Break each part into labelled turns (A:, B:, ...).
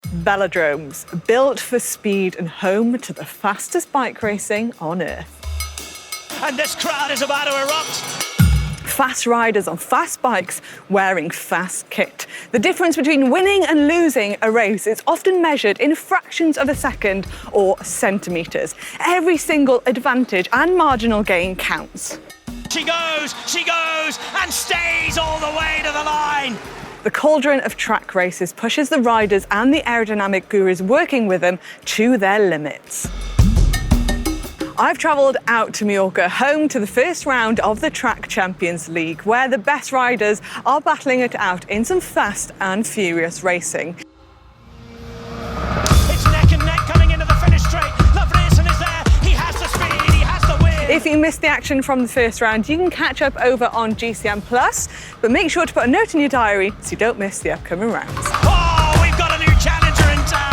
A: Velodromes, built for speed and home to the fastest bike racing on Earth.
B: And this crowd is about to erupt.
A: Fast riders on fast bikes wearing fast kit. The difference between winning and losing a race is often measured in fractions of a second or centimetres. Every single advantage and marginal gain counts.
B: She goes, and stays all the way to the line.
A: The cauldron of track races pushes the riders and the aerodynamic gurus working with them to their limits. I've travelled out to Mallorca, home to the first round of the Track Champions League, where the best riders are battling it out in some fast and furious racing.
B: It's neck and neck coming into the finish straight. Lovelason is there. He has the speed. He has the win.
A: If you missed the action from the first round, you can catch up over on GCN+, but make sure to put a note in your diary so you don't miss the upcoming rounds.
B: Oh, we've got a new challenger in town.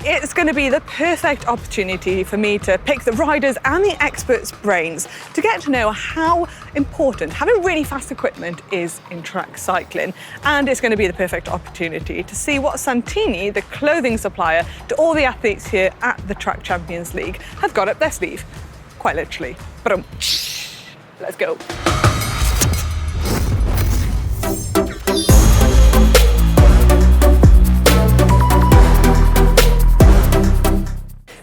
A: It's going to be the perfect opportunity for me to pick the riders and the experts' brains to get to know how important having really fast equipment is in track cycling. And it's going to be the perfect opportunity to see what Santini, the clothing supplier to all the athletes here at the Track Champions League, have got up their sleeve. Quite literally. But let's go.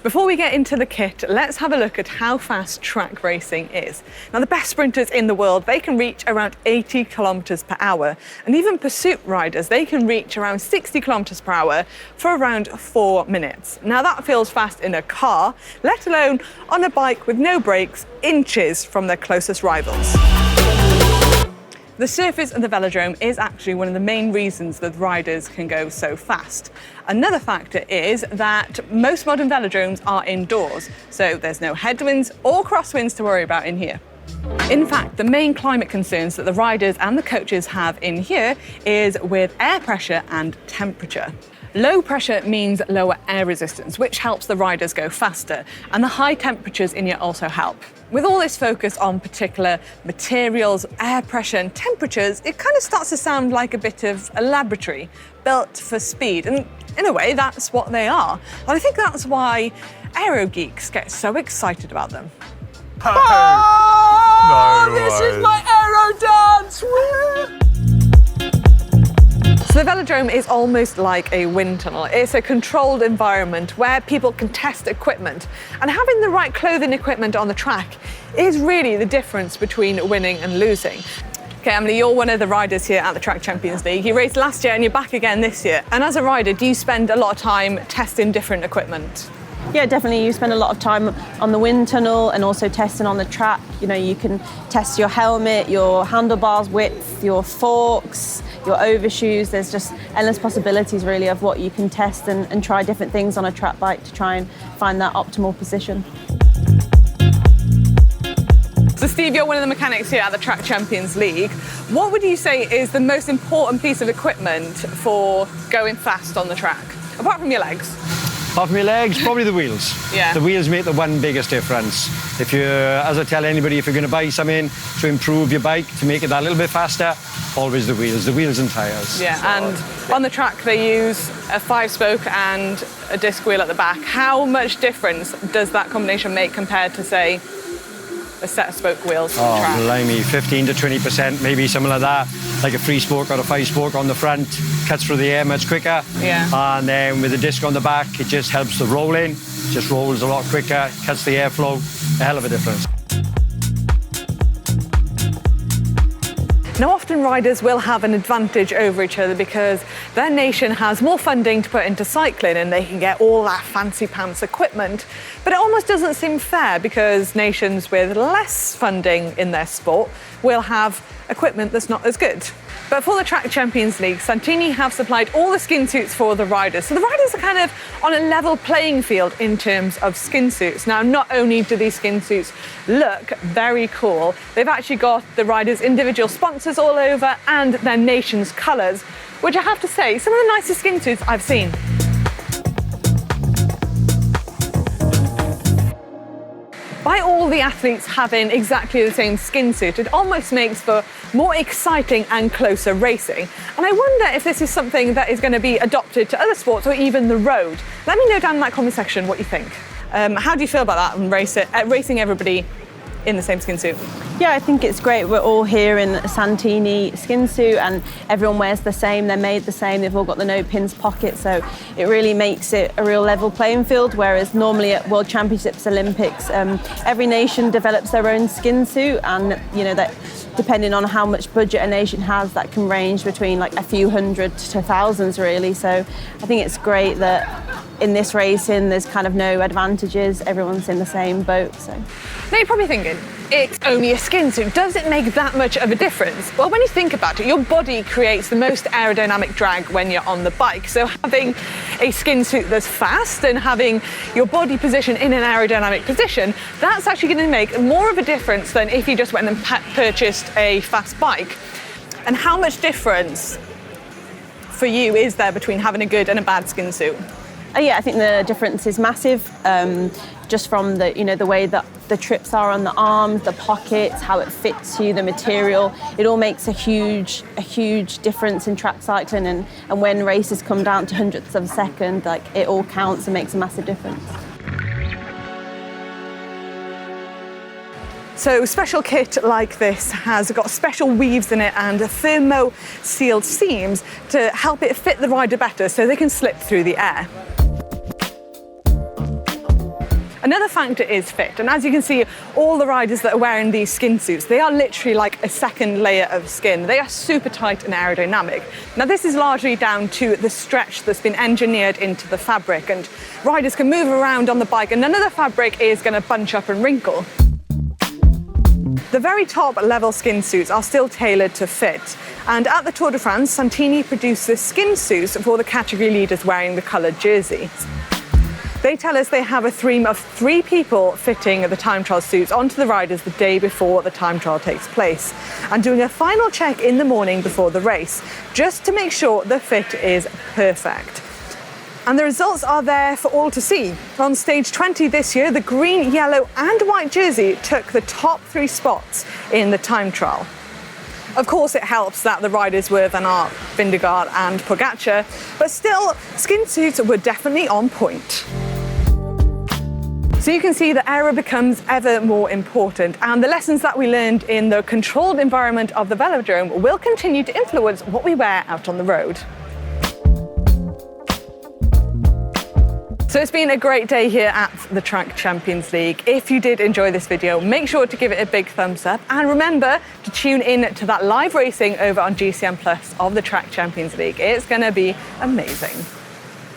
A: Before we get into the kit, let's have a look at how fast track racing is. Now, the best sprinters in the world, they can reach around 80 kilometres per hour. And even pursuit riders, they can reach around 60 kilometres per hour for around 4 minutes. Now, that feels fast in a car, let alone on a bike with no brakes, inches from their closest rivals. The surface of the velodrome is actually one of the main reasons that riders can go so fast. Another factor is that most modern velodromes are indoors, so there's no headwinds or crosswinds to worry about in here. In fact, the main climate concerns that the riders and the coaches have in here is with air pressure and temperature. Low pressure means lower air resistance, which helps the riders go faster, and the high temperatures in here also help. With all this focus on particular materials, air pressure and temperatures, it kind of starts to sound like a bit of a laboratory built for speed, and in a way that's what they are. And I think that's why aero geeks get so excited about them.
C: This is my aero dance! Woo!
A: So the velodrome is almost like a wind tunnel. It's a controlled environment where people can test equipment. And having the right clothing equipment on the track is really the difference between winning and losing. Okay, Emily, you're one of the riders here at the Track Champions League. You raced last year and you're back again this year. And as a rider, do you spend a lot of time testing different equipment?
D: Yeah, definitely. You spend a lot of time on the wind tunnel and also testing on the track. You know, you can test your helmet, your handlebars width, your forks, your overshoes. There's just endless possibilities really of what you can test and try different things on a track bike to try and find that optimal position.
A: So Steve, you're one of the mechanics here at the Track Champions League. What would you say is the most important piece of equipment for going fast on the track, apart from your legs?
E: Apart from your legs, probably the wheels.
A: Yeah.
E: The wheels make the one biggest difference. If you, as I tell anybody, if you're going to buy something to improve your bike, to make it that little bit faster, always the wheels and tyres.
A: Yeah, and on the track they use a 5-spoke and a disc wheel at the back. How much difference does that combination make compared to, say, a set of spoke wheels on the track?
E: Blimey, 15 to 20%, maybe something like that. Like a 3-spoke or a 5-spoke on the front, cuts through the air much quicker.
A: Yeah.
E: And then with the disc on the back, it just helps the rolling, just rolls a lot quicker, cuts the airflow, a hell of a difference.
A: Now, often riders will have an advantage over each other because their nation has more funding to put into cycling and they can get all that fancy pants equipment. But it almost doesn't seem fair because nations with less funding in their sport will have equipment that's not as good. But for the Track Champions League, Santini have supplied all the skin suits for the riders. So the riders are kind of on a level playing field in terms of skin suits. Now, not only do these skin suits look very cool, they've actually got the riders' individual sponsors all over and their nation's colours, which I have to say, some of the nicest skin suits I've seen. By all the athletes having exactly the same skin suit, it almost makes for more exciting and closer racing. And I wonder if this is something that is going to be adopted to other sports or even the road. Let me know down in that comment section what you think. How do you feel about that and racing everybody in the same skin suit?
D: Yeah, I think it's great. We're all here in a Santini skin suit and everyone wears the same, they're made the same, they've all got the no pins pocket, so it really makes it a real level playing field, whereas normally at World Championships, Olympics, every nation develops their own skin suit, and you know that depending on how much budget a nation has, that can range between like a few hundred to thousands really. So I think it's great that in this racing there's kind of no advantages, everyone's in the same boat. So
A: now you're probably thinking, it's only a skin suit, does it make that much of a difference? Well, when you think about it, your body creates the most aerodynamic drag when you're on the bike, so having a skin suit that's fast and having your body position in an aerodynamic position, that's actually going to make more of a difference than if you just went and purchased a fast bike. And how much difference for you is there between having a good and a bad skin suit?
D: Yeah, I think the difference is massive, just from the way that the trips are on the arms, the pockets, how it fits you, the material. It all makes a huge difference in track cycling, and when races come down to hundredths of a second, like it all counts and makes a massive difference.
A: So special kit like this has got special weaves in it and thermo-sealed seams to help it fit the rider better so they can slip through the air. Another factor is fit, and as you can see, all the riders that are wearing these skin suits, they are literally like a second layer of skin. They are super tight and aerodynamic. Now this is largely down to the stretch that's been engineered into the fabric, and riders can move around on the bike and none of the fabric is going to bunch up and wrinkle. The very top level skin suits are still tailored to fit, and at the Tour de France, Santini produced the skin suits for the category leaders wearing the coloured jerseys. They tell us they have a team of 3 people fitting the time trial suits onto the riders the day before the time trial takes place and doing a final check in the morning before the race, just to make sure the fit is perfect. And the results are there for all to see. On stage 20 this year, the green, yellow and white jersey took the top 3 spots in the time trial. Of course, it helps that the riders were Van Aert, Vingegaard and Pogačar, but still, skin suits were definitely on point. So you can see that aero becomes ever more important, and the lessons that we learned in the controlled environment of the Velodrome will continue to influence what we wear out on the road. So it's been a great day here at the Track Champions League. If you did enjoy this video, make sure to give it a big thumbs up, and remember to tune in to that live racing over on GCN Plus of the Track Champions League. It's going to be amazing.